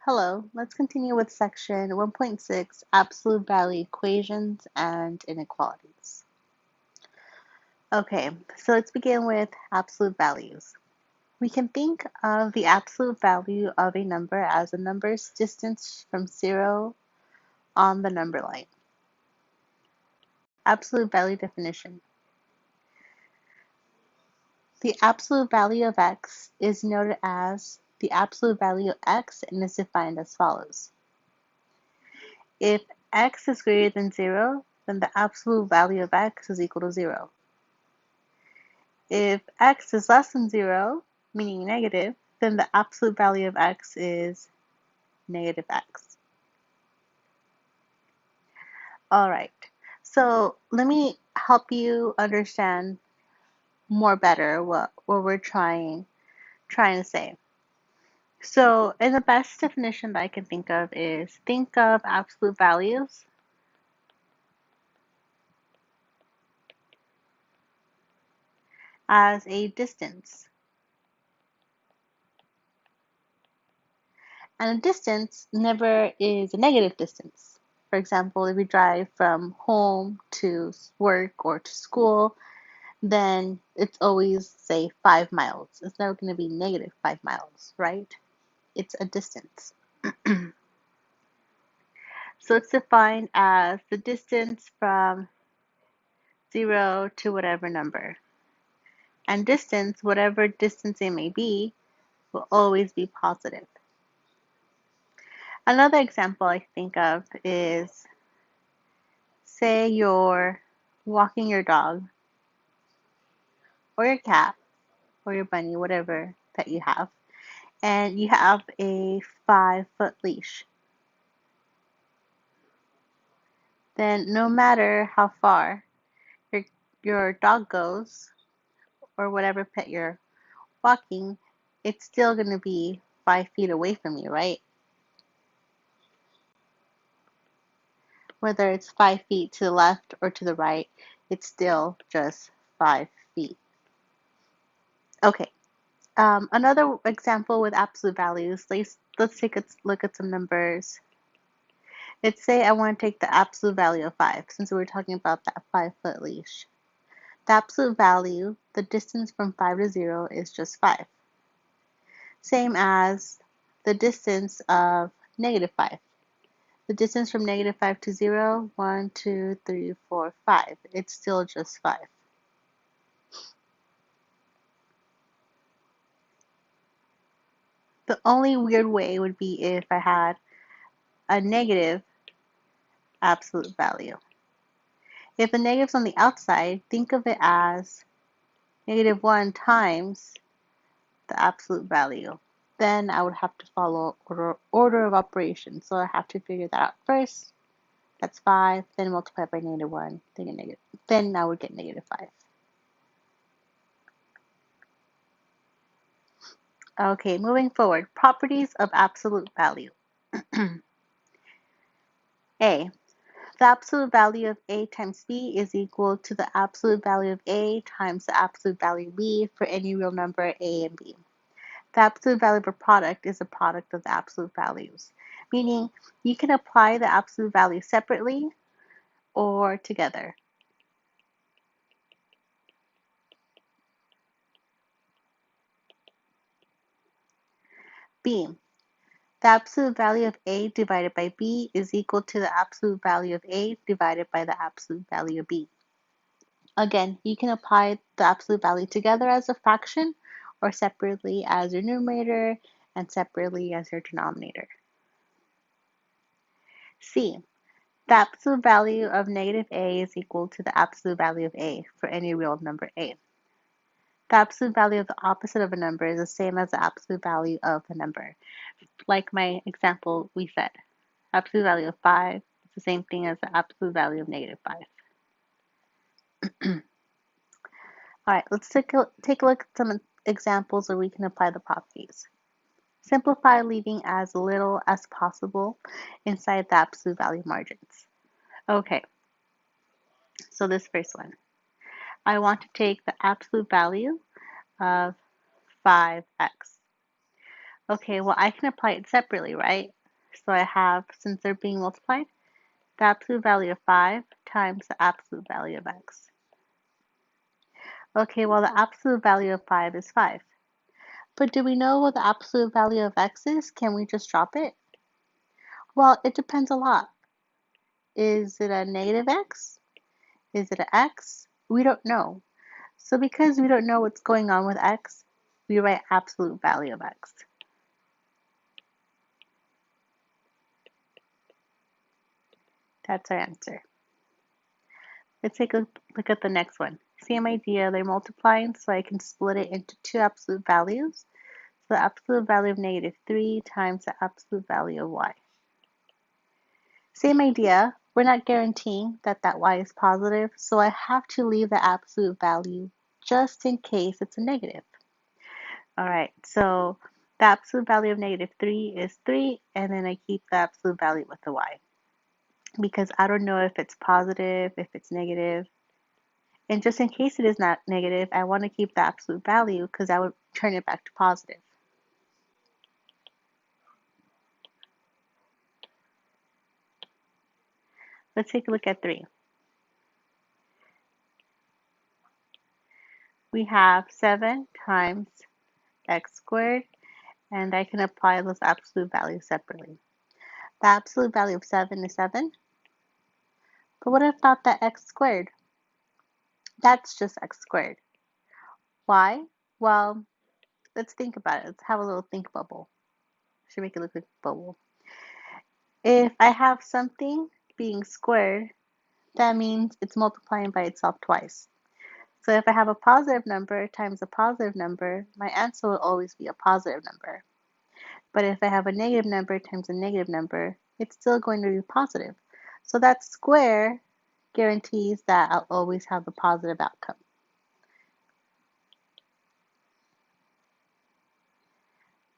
Hello, let's continue with section 1.6, absolute value equations and inequalities. Okay, so let's begin with absolute values. We can think of the absolute value of a number as a number's distance from zero on the number line. Absolute value definition. The absolute value of x is noted as the absolute value of x and is defined as follows. If x is greater than 0, then the absolute value of x is equal to 0. If x is less than 0, meaning negative, then the absolute value of x is negative x. All right, so let me help you understand more better what we're trying to say. So, and the best definition that I can think of is think of absolute values as a distance. And a distance never is a negative distance. For example, if we drive from home to work or to school, then it's always, say, 5 miles. It's never going to be negative 5 miles, right? It's a distance. So it's defined as the distance from 0 to whatever number. And distance, whatever distance it may be, will always be positive. Another example I think of is, say you're walking your dog or your cat or your bunny, whatever that you have, and you have a 5-foot leash. Then no matter how far your dog goes or whatever pet you're walking, it's still going to be 5 feet away from you, right? Whether it's 5 feet to the left or to the right, it's still just 5 feet. Okay, another example with absolute values, let's take a look at some numbers. Let's say I want to take the absolute value of 5, since we were talking about that 5-foot leash. The absolute value, the distance from 5 to 0, is just 5. Same as the distance of negative 5. The distance from negative 5 to 0, 1, 2, 3, 4, 5. It's still just 5. The only weird way would be if I had a negative absolute value. If the negative's on the outside, think of it as negative 1 times the absolute value. Then I would have to follow order of operations. So I have to figure that out first. That's 5, then multiply by negative 1, then I would get negative 5. Okay, moving forward. Properties of absolute value. A. The absolute value of A times B is equal to the absolute value of A times the absolute value of B for any real number A and B. The absolute value of a product is a product of the absolute values, meaning you can apply the absolute value separately or together. B. The absolute value of A divided by B is equal to the absolute value of A divided by the absolute value of B. Again, you can apply the absolute value together as a fraction or separately as your numerator and separately as your denominator. C. The absolute value of negative A is equal to the absolute value of A for any real number A. The absolute value of the opposite of a number is the same as the absolute value of a number. Like my example we said, absolute value of 5 is the same thing as the absolute value of negative 5. All right, let's take a look at some examples where we can apply the properties. Simplify, leaving as little as possible inside the absolute value margins. Okay, so this first one. I want to take the absolute value of 5x. Okay, well, I can apply it separately, right? So I have, since they're being multiplied, the absolute value of 5 times the absolute value of x. Okay, well, the absolute value of 5 is 5. But do we know what the absolute value of x is? Can we just drop it? Well, it depends a lot. Is it a negative x? Is it an x? We don't know. So because we don't know what's going on with x, we write absolute value of x. That's our answer. Let's take a look at the next one. Same idea, they're multiplying, so I can split it into two absolute values. So the absolute value of negative 3 times the absolute value of y. Same idea, we're not guaranteeing that that y is positive, so I have to leave the absolute value just in case it's a negative. All right, so the absolute value of negative 3 is 3, and then I keep the absolute value with the y. Because I don't know if it's positive, if it's negative. And just in case it is not negative, I want to keep the absolute value because I would turn it back to positive. Let's take a look at 3. We have 7 times x squared, and I can apply those absolute values separately. The absolute value of 7 is 7. But what about that x squared? That's just x squared. Why? Well, let's think about it. Let's have a little think bubble. Should make it look like a bubble. If I have something being squared, that means it's multiplying by itself twice. So if I have a positive number times a positive number, my answer will always be a positive number. But if I have a negative number times a negative number, it's still going to be positive. So that square guarantees that I'll always have the positive outcome.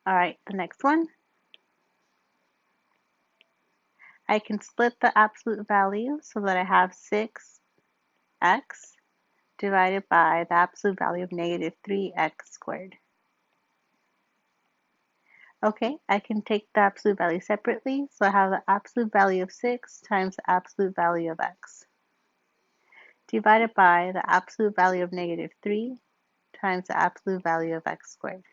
All right, the next one. I can split the absolute value so that I have 6x divided by the absolute value of negative 3x squared. Okay, I can take the absolute value separately, so I have the absolute value of 6 times the absolute value of x divided by the absolute value of negative 3 times the absolute value of x squared.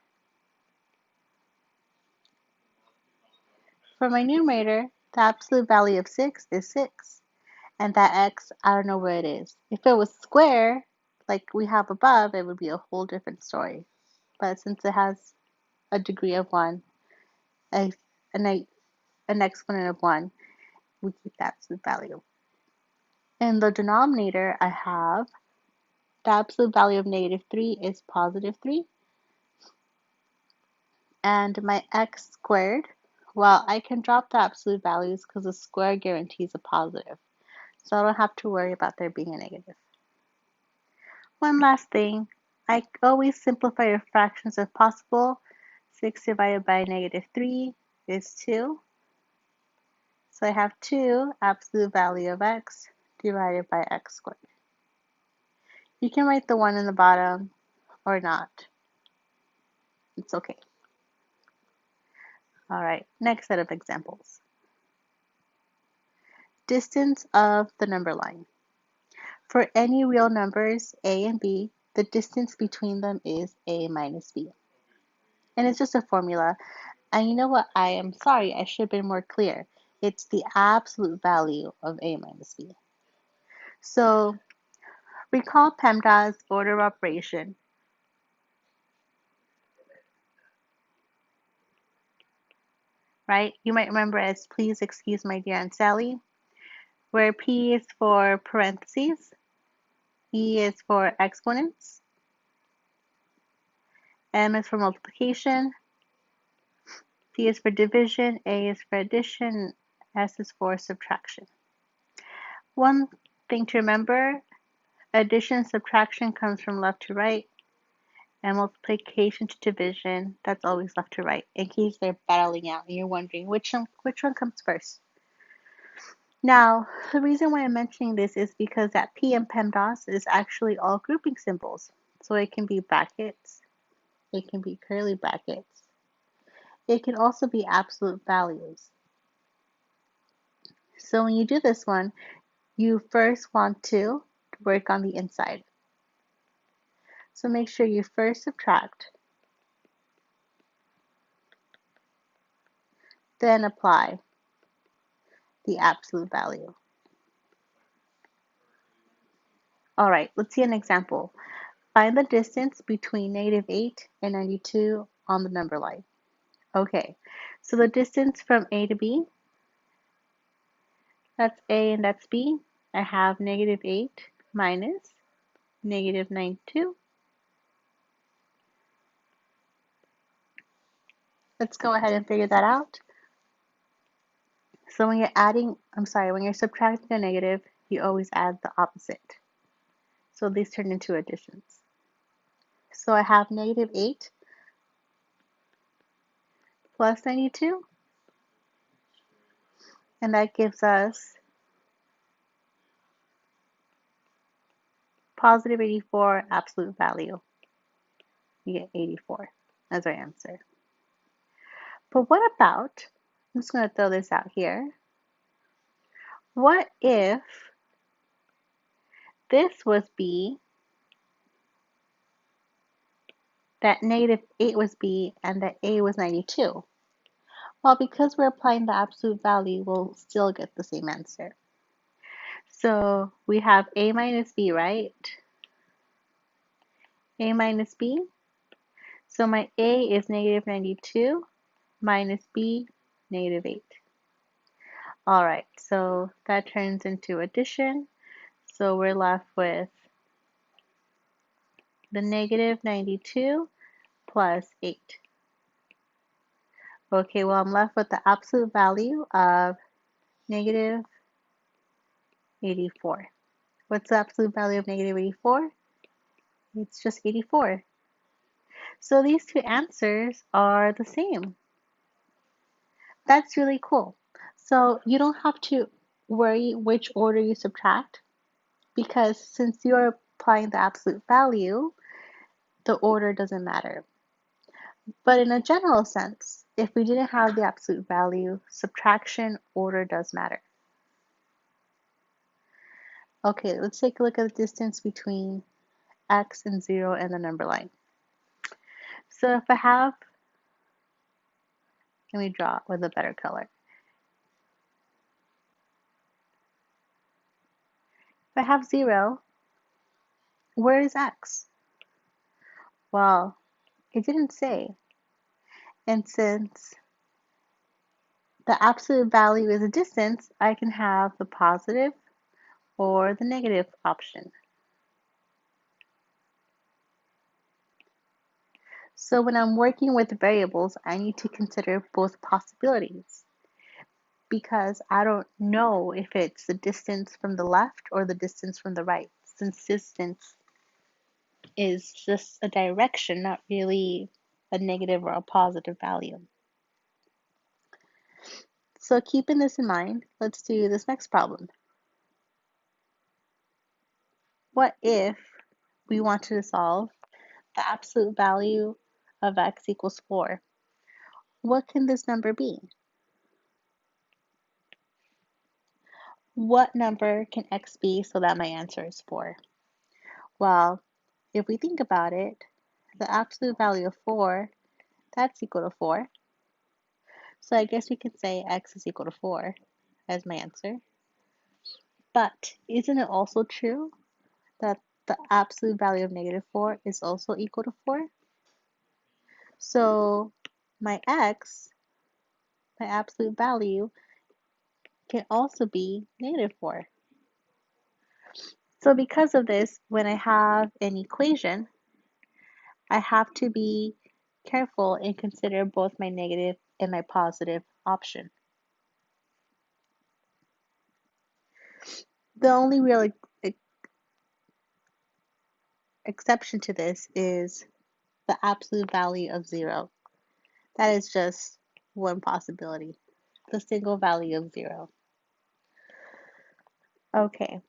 For my numerator, the absolute value of 6 is 6, and that x, I don't know where it is. If it was square, like we have above, it would be a whole different story. But since it has a degree of 1, an exponent of 1, we keep the absolute value. In the denominator, I have the absolute value of negative 3 is positive 3. And my x squared, well, I can drop the absolute values because the square guarantees a positive. So I don't have to worry about there being a negative. One last thing, I always simplify your fractions if possible. 6 divided by negative 3 is 2. So I have 2 absolute value of x divided by x squared. You can write the 1 in the bottom or not. It's okay. All right, next set of examples. Distance of the number line. For any real numbers, a and b, the distance between them is a minus b. And it's just a formula. And you know what? I am sorry, I should have been more clear. It's the absolute value of a minus b. So recall PEMDAS order of operation. Right? You might remember as please excuse my dear Aunt Sally, where P is for parentheses, E is for exponents, M is for multiplication, D is for division, A is for addition, S is for subtraction. One thing to remember, addition and subtraction comes from left to right, and multiplication to division, that's always left to right, in case they're battling out and you're wondering which one comes first. Now, the reason why I'm mentioning this is because that P in PEMDAS is actually all grouping symbols. So it can be brackets, it can be curly brackets, it can also be absolute values. So when you do this one, you first want to work on the inside. So make sure you first subtract, then apply the absolute value. All right, let's see an example. Find the distance between -8 and 92 on the number line. Okay, so the distance from A to B, that's A and that's B. I have -8 minus -92. Let's go ahead and figure that out. So when you're when you're subtracting a negative, you always add the opposite. So these turn into additions. So I have -8 plus 92, and that gives us positive 84 absolute value. You get 84 as our answer. But what about, I'm just going to throw this out here. What if this was B, that -8 was B, and that A was 92? Well, because we're applying the absolute value, we'll still get the same answer. So we have A minus B, right? A minus B. So my A is -92 minus B, -8. All right, so that turns into addition. So we're left with the -92 plus 8. Okay, well, I'm left with the absolute value of -84. What's the absolute value of -84? It's just 84. So these two answers are the same. That's really cool. So you don't have to worry which order you subtract, because since you're applying the absolute value, the order doesn't matter. But in a general sense, if we didn't have the absolute value, subtraction order does matter. Okay, let's take a look at the distance between x and 0 and the number line. So if I have, let me draw it with a better color. If I have 0, where is x? Well, it didn't say. And since the absolute value is a distance, I can have the positive or the negative option. So when I'm working with variables, I need to consider both possibilities, because I don't know if it's the distance from the left or the distance from the right, since distance is just a direction, not really a negative or a positive value. So keeping this in mind, let's do this next problem. What if we wanted to solve the absolute value of x equals 4? What can this number be? What number can x be so that my answer is 4? Well, if we think about it, the absolute value of 4, that's equal to 4. So I guess we could say x is equal to 4 as my answer. But isn't it also true that the absolute value of -4 is also equal to 4? So my x, my absolute value, can also be -4. So because of this, when I have an equation, I have to be careful and consider both my negative and my positive option. The only real exception to this is the absolute value of 0. That is just one possibility, the single value of 0. Okay,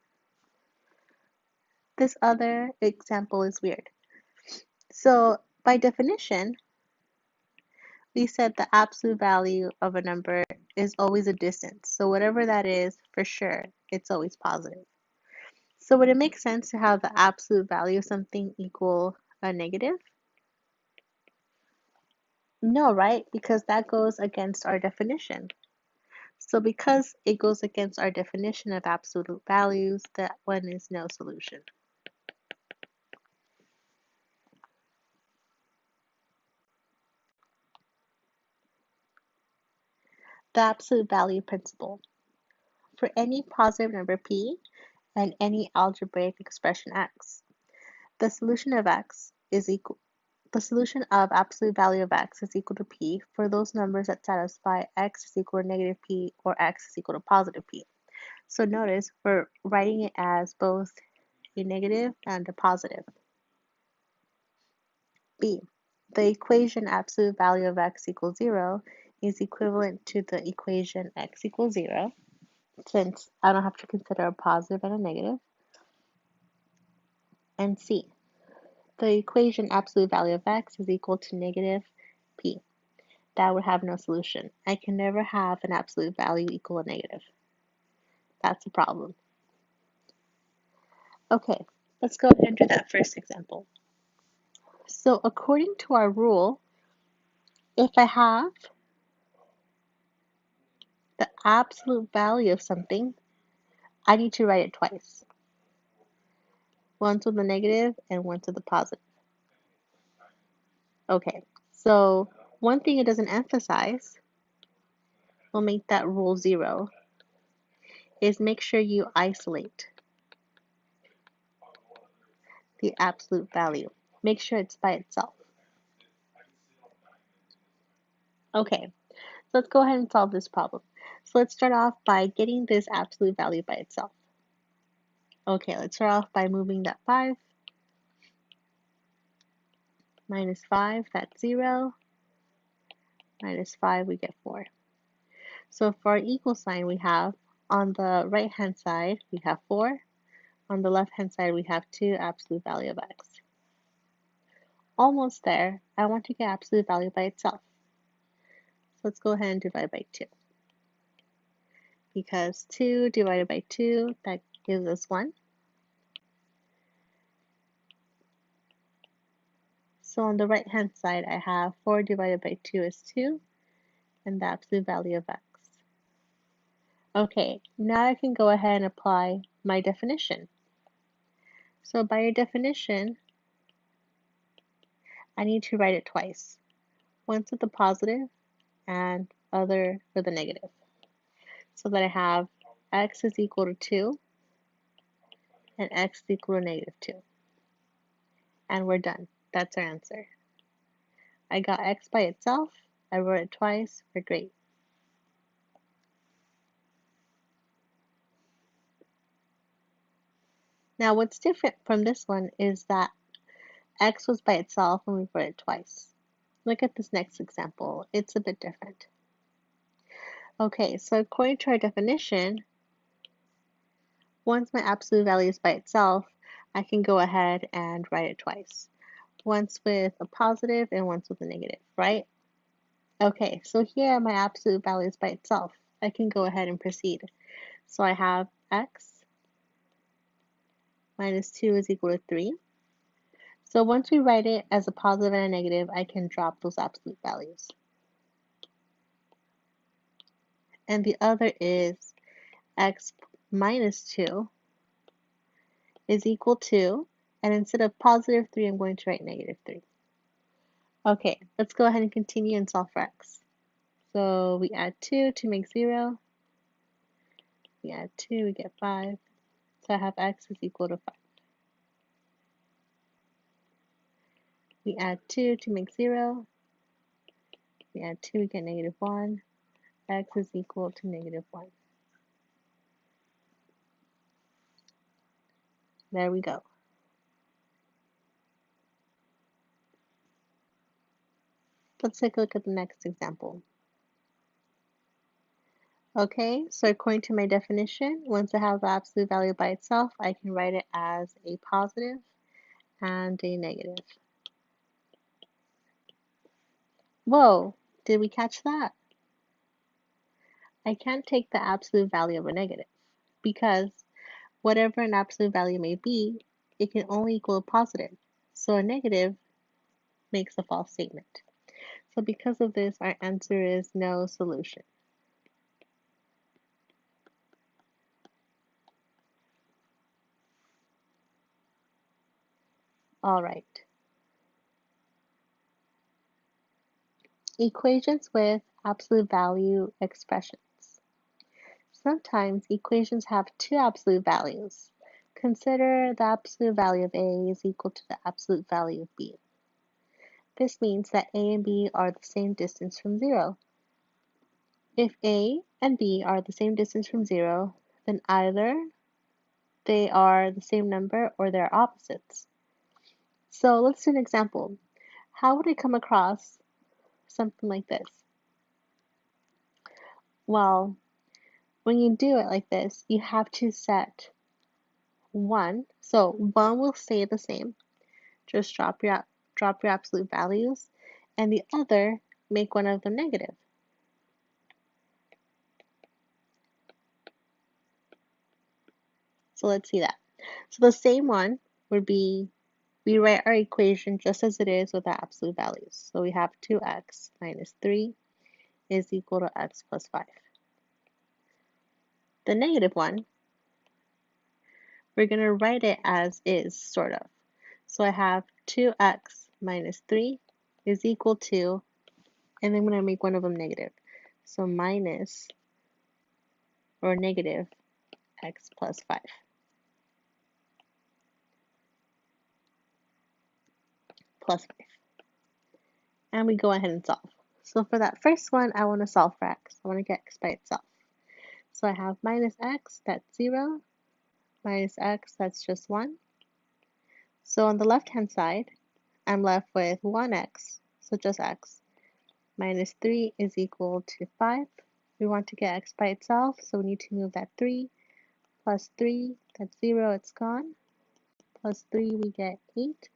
this other example is weird. So by definition, we said the absolute value of a number is always a distance. So whatever that is, for sure, it's always positive. So would it make sense to have the absolute value of something equal a negative? No, right? Because that goes against our definition. So because it goes against our definition of absolute values, that one is no solution. The absolute value principle. For any positive number p and any algebraic expression x, the solution of x is equal the solution of absolute value of x is equal to p for those numbers that satisfy x is equal to negative p or x is equal to positive p. So notice we're writing it as both a negative and a positive. B. The equation absolute value of x equals 0 is equivalent to the equation x equals 0, since I don't have to consider a positive and a negative. And C. The equation absolute value of x is equal to negative p. That would have no solution. I can never have an absolute value equal a negative. That's a problem. Okay, let's go ahead and do that first example. So according to our rule, if I have the absolute value of something, I need to write it twice. Once with the negative and once with the positive. Okay, so one thing it doesn't emphasize, will make that rule 0, is make sure you isolate the absolute value. Make sure it's by itself. Okay, so let's go ahead and solve this problem. So let's start off by getting this absolute value by itself. Okay, let's start off by moving that 5. Minus 5, that's 0. Minus 5, we get 4. So for our equal sign, we have on the right-hand side, we have 4. On the left-hand side, we have 2 absolute value of x. Almost there. I want to get absolute value by itself. So let's go ahead and divide by 2. Because 2 divided by 2, that gives us 1. So on the right-hand side, I have 4 divided by 2 is 2, and the absolute value of x. Okay, now I can go ahead and apply my definition. So by your definition, I need to write it twice. Once with the positive and other for the negative. So that I have x is equal to 2 and x is equal to negative 2. And we're done. That's our answer. I got x by itself. I wrote it twice. We're great. Now what's different from this one is that x was by itself and we wrote it twice. Look at this next example. It's a bit different. Okay, so according to our definition, once my absolute value is by itself, I can go ahead and write it twice. Once with a positive and once with a negative, right? Okay, so here my absolute value is by itself. I can go ahead and proceed. So I have x minus 2 is equal to 3. So once we write it as a positive and a negative, I can drop those absolute values. And the other is x minus 2 is equal to, and instead of positive 3, I'm going to write negative 3. Okay, let's go ahead and continue and solve for x. So we add 2 to make 0. We add 2, we get 5. So I have x is equal to 5. We add 2 to make 0. We add 2, we get negative 1. X is equal to negative 1. There we go. Let's take a look at the next example. Okay, so according to my definition, once I have the absolute value by itself, I can write it as a positive and a negative. Whoa, Did we catch that? I can't take the absolute value of a negative because whatever an absolute value may be, it can only equal a positive. So a negative makes a false statement. So because of this, our answer is no solution. All right. Equations with absolute value expressions. Sometimes equations have two absolute values. Consider the absolute value of A is equal to the absolute value of B. This means that A and B are the same distance from zero. If A and B are the same distance from zero, then either they are the same number or they're opposites. So let's do an example. How would I come across something like this? Well, when you do it like this, you have to set 1. So 1 will stay the same. Just drop your absolute values, and the other, make one of them negative. So let's see that. So the same one would be, we write our equation just as it is with the absolute values. So we have 2x minus 3 is equal to x plus 5. The negative one, we're going to write it as is, sort of. So I have 2x minus 3 is equal to, and then I'm going to make one of them negative. So minus or negative x plus 5 plus 5. And we go ahead and solve. So for that first one, I want to solve for x. I want to get x by itself. So I have minus x, that's 0, minus x, that's just 1. So on the left-hand side, I'm left with 1x, so just x, minus 3 is equal to 5. We want to get x by itself, so we need to move that 3, plus 3, that's 0, it's gone, plus 3, we get 8,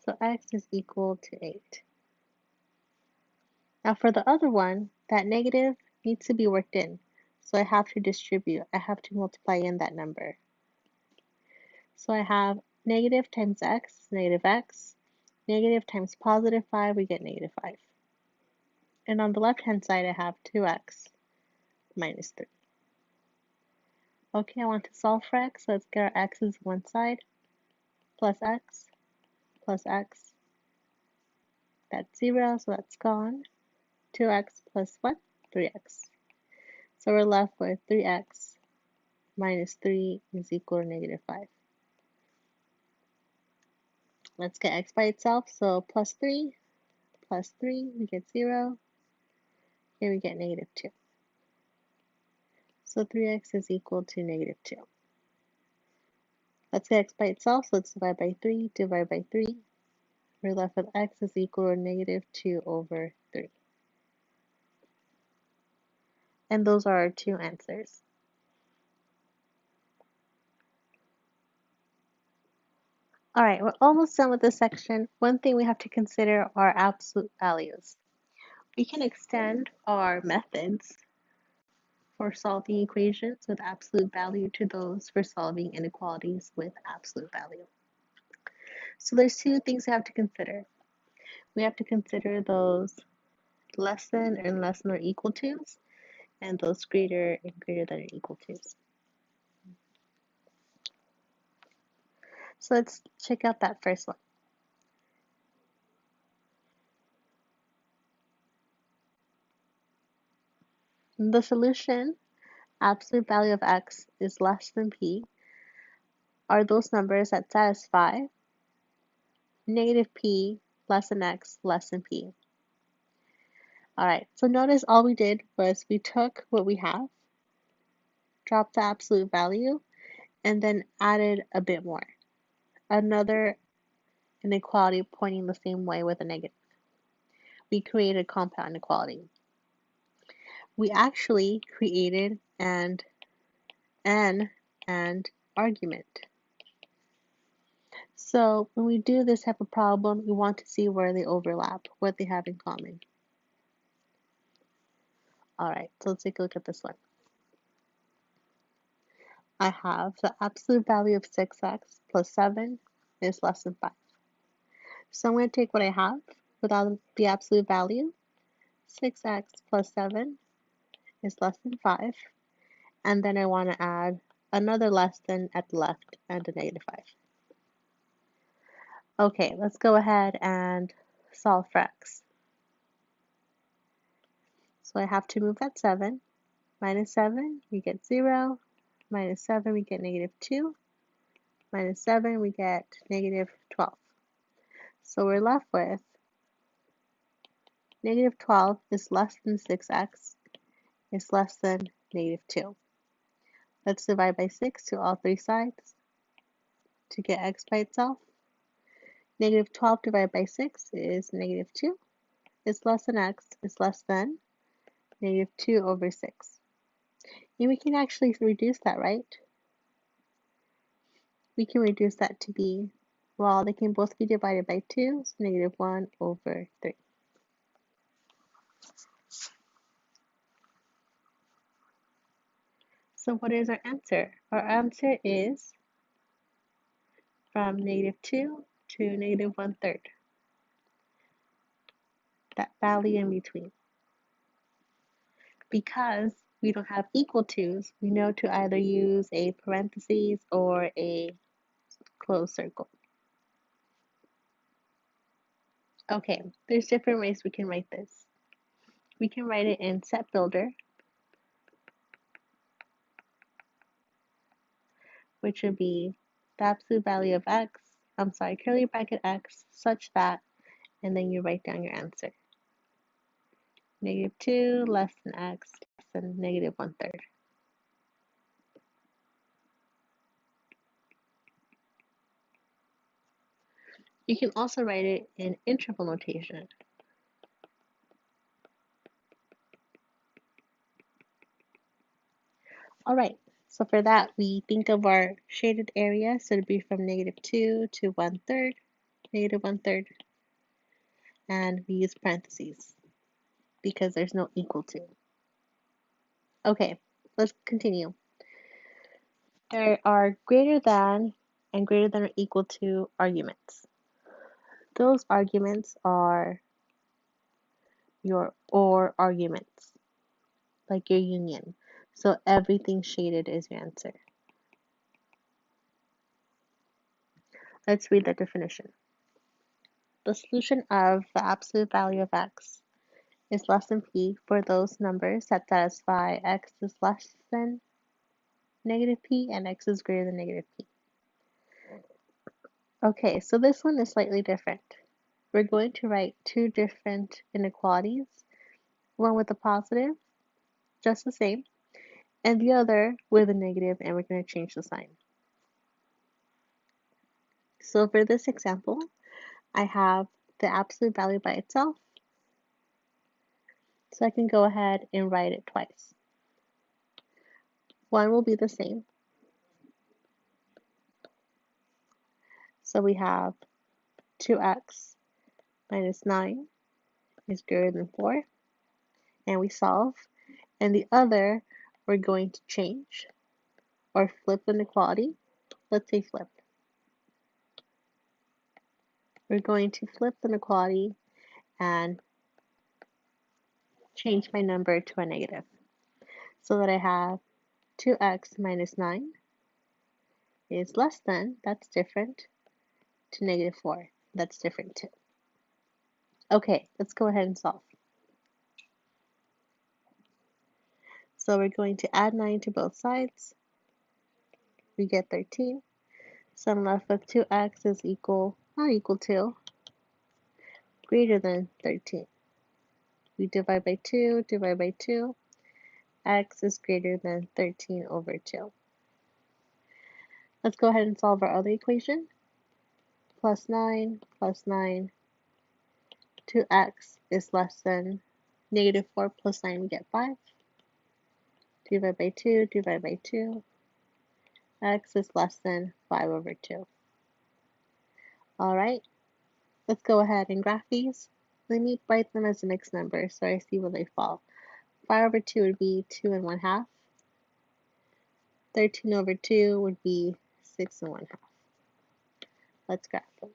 so x is equal to 8. Now for the other one, that negative needs to be worked in, so I have to distribute, I have to multiply in that number. So I have negative times x, negative x, negative times positive 5, we get negative 5. And on the left-hand side, I have 2x minus 3. Okay, I want to solve for x, so let's get our x's one side, plus x, that's 0, so that's gone. 2x plus what? 3x. So we're left with 3x minus 3 is equal to negative 5. Let's get x by itself, so plus 3, we get 0, here we get negative 2. So 3x is equal to negative 2. Let's get x by itself, so let's divide by 3, We're left with x is equal to negative 2 over 3. And those are our two answers. All right, we're almost done with this section. One thing we have to consider are absolute values. We can extend our methods for solving equations with absolute value to those for solving inequalities with absolute value. So there's two things we have to consider. We have to consider those less than and less than or equal to, and those greater and greater than or equal to. So let's check out that first one. The solution, absolute value of x is less than p, are those numbers that satisfy negative p less than x less than p. Alright, so notice all we did was we took what we have, dropped the absolute value, and then added a bit more. Another inequality pointing the same way with a negative. We created a compound inequality. We actually created an and argument. So when we do this type of problem, we want to see where they overlap, what they have in common. All right, so let's take a look at this one. I have the absolute value of 6x plus 7 is less than 5. So I'm going to take what I have without the absolute value. 6x plus 7 is less than 5. And then I want to add another less than at the left and a negative 5. Okay, let's go ahead and solve for x. So I have to move that 7. Minus 7, we get 0. Minus 7, we get negative 2. Minus 7, we get negative 12. So we're left with negative 12 is less than 6x is less than negative 2. Let's divide by 6 to all three sides to get x by itself. Negative 12 divided by 6 is negative 2. Is less than x is less than negative 2 over 6. And we can actually reduce that, right? We can reduce that to be, well, they can both be divided by 2, so negative 1 over 3. So what is our answer? Our answer is from negative 2 to negative 1/3. That value in between. Because we don't have equal to's, we know to either use a parentheses or a closed circle. Okay, there's different ways we can write this. We can write it in set builder, which would be the absolute value of x, curly bracket x, such that, and then you write down your answer. Negative 2 less than x less than negative 1/3. You can also write it in interval notation. All right, so for that, we think of our shaded area, so it'd be from negative 2 to 1/3, negative 1/3, and we use parentheses because there's no equal to. Okay, let's continue. There are greater than and greater than or equal to arguments. Those arguments are your OR arguments, like your union. So everything shaded is your answer. Let's read the definition. The solution of the absolute value of x is less than p for those numbers that satisfy x is less than negative p and x is greater than negative p. Okay, so this one is slightly different. We're going to write two different inequalities, one with a positive, just the same, and the other with a negative, and we're going to change the sign. So for this example, I have the absolute value by itself, so I can go ahead and write it twice. One will be the same. So we have 2x minus 9 is greater than 4, and we solve. And the other, we're going to change or flip inequality. Let's say flip. We're going to flip the inequality and change my number to a negative, so that I have 2x minus 9 is less than, that's different, to negative 4. That's different too. Okay, let's go ahead and solve. So we're going to add 9 to both sides. We get 13. So I'm left with 2x is not equal to, greater than 13. We divide by 2, divide by 2. X is greater than 13 over 2. Let's go ahead and solve our other equation. Plus 9, 2x is less than negative 4 plus 9, we get 5. Divide by 2, divide by 2. X is less than 5 over 2. All right, let's go ahead and graph these. Let me write them as a mixed number so I see where they fall. 5 over 2 would be 2 and 1/2. 13 over 2 would be 6 and 1/2. Let's graph them.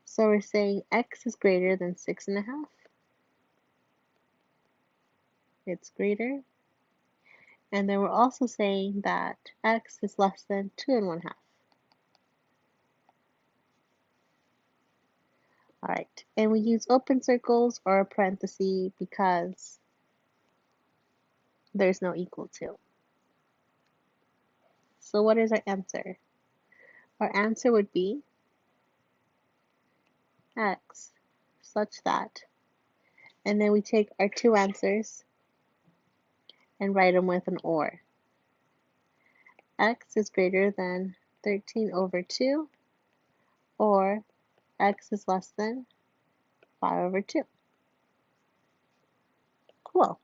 So we're saying x is greater than 6 and 1/2. It's greater. And then we're also saying that x is less than 2 and 1/2. All right, and we use open circles or a parenthesis because there's no equal to. So what is our answer? Our answer would be x such that, and then we take our two answers and write them with an or. X is greater than 13 over 2, or x is less than 5 over 2. Cool.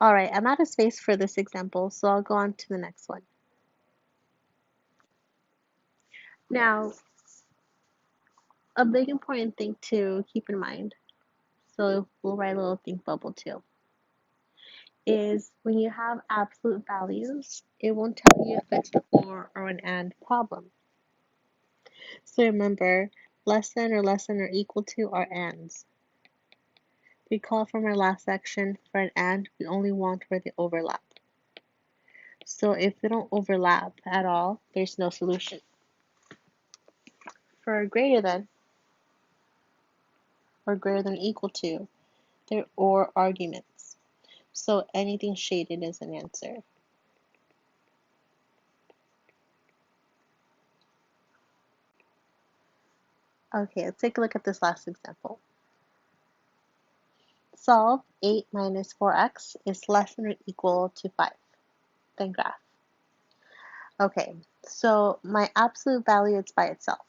All right, I'm out of space for this example, so I'll go on to the next one. Now, a big important thing to keep in mind, so we'll write a little think bubble too, is when you have absolute values, it won't tell you if it's an or an and problem. So remember, less than or equal to are ands. Recall from our last section, for an and, we only want where they overlap. So if they don't overlap at all, there's no solution. For greater than or greater than or equal to, they're or arguments. So anything shaded is an answer. Okay, let's take a look at this last example. Solve 8 minus 4x is less than or equal to 5. Then graph. Okay, so my absolute value is by itself.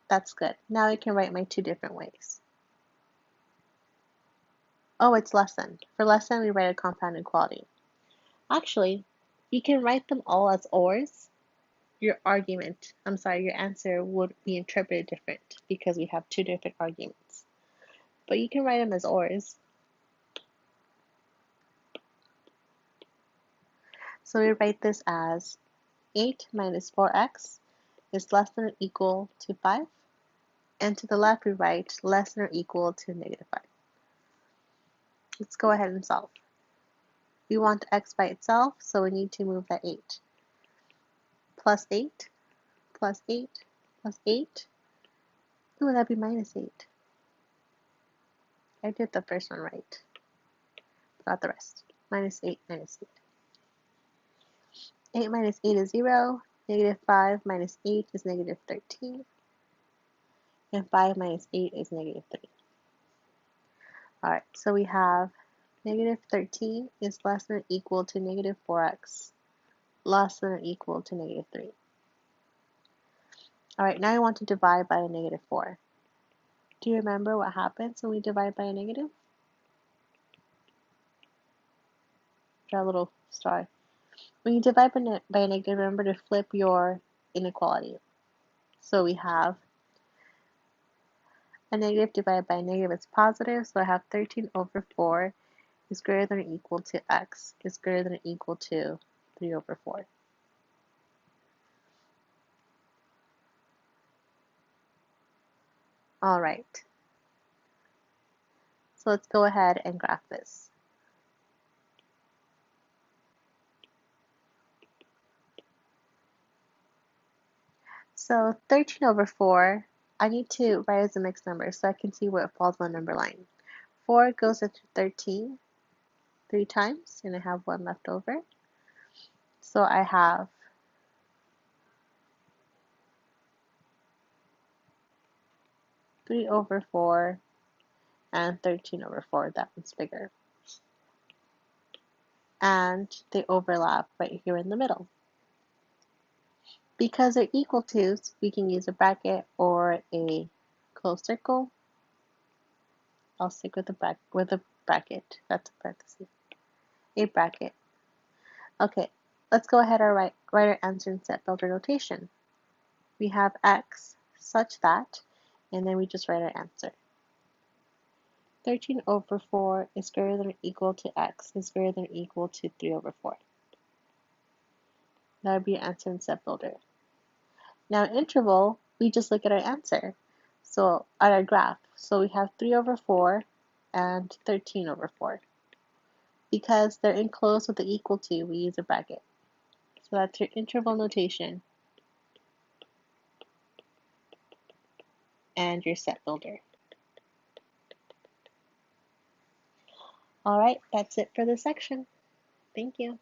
That's good. Now I can write my two different ways. Oh, it's less than. For less than, we write a compound inequality. Actually, you can write them all as ors. Your answer would be interpreted different because we have two different arguments. But you can write them as ors. So we write this as 8 minus 4x is less than or equal to 5. And to the left, we write less than or equal to negative 5. Let's go ahead and solve. We want x by itself, so we need to move that 8. Plus 8, plus 8, plus 8. Ooh, that'd be minus 8. I did the first one right. Got the rest. Minus 8, minus 8. 8 minus 8 is 0. Negative 5 minus 8 is negative 13. And 5 minus 8 is negative 3. Alright, so we have negative 13 is less than or equal to negative 4x, less than or equal to negative 3. Alright, now I want to divide by a negative 4. Do you remember what happens when we divide by a negative? Draw a little star. When you divide by a negative, remember to flip your inequality. So we have a negative divided by a negative is positive, so I have 13 over 4 is greater than or equal to x is greater than or equal to 3 over 4. All right. So let's go ahead and graph this. So 13 over 4, I need to write as a mixed number so I can see where it falls on the number line. 4 goes into 13 3 times, and I have 1 left over. So I have 3 over 4 and 13 over 4. That one's bigger. And they overlap right here in the middle. Because they're equal to's, we can use a bracket or a closed circle. I'll stick with a bracket. That's a parenthesis. A bracket. Okay, let's go ahead and write our answer in set builder notation. We have x such that, and then we just write our answer. 13 over 4 is greater than or equal to x is greater than or equal to 3 over 4. That would be your answer in Step Builder. Now in interval, we just look at our answer. So at our graph. So we have 3 over 4 and 13 over 4. Because they're enclosed with the equal to, we use a bracket. So that's your interval notation and your Step Builder. All right, that's it for this section. Thank you.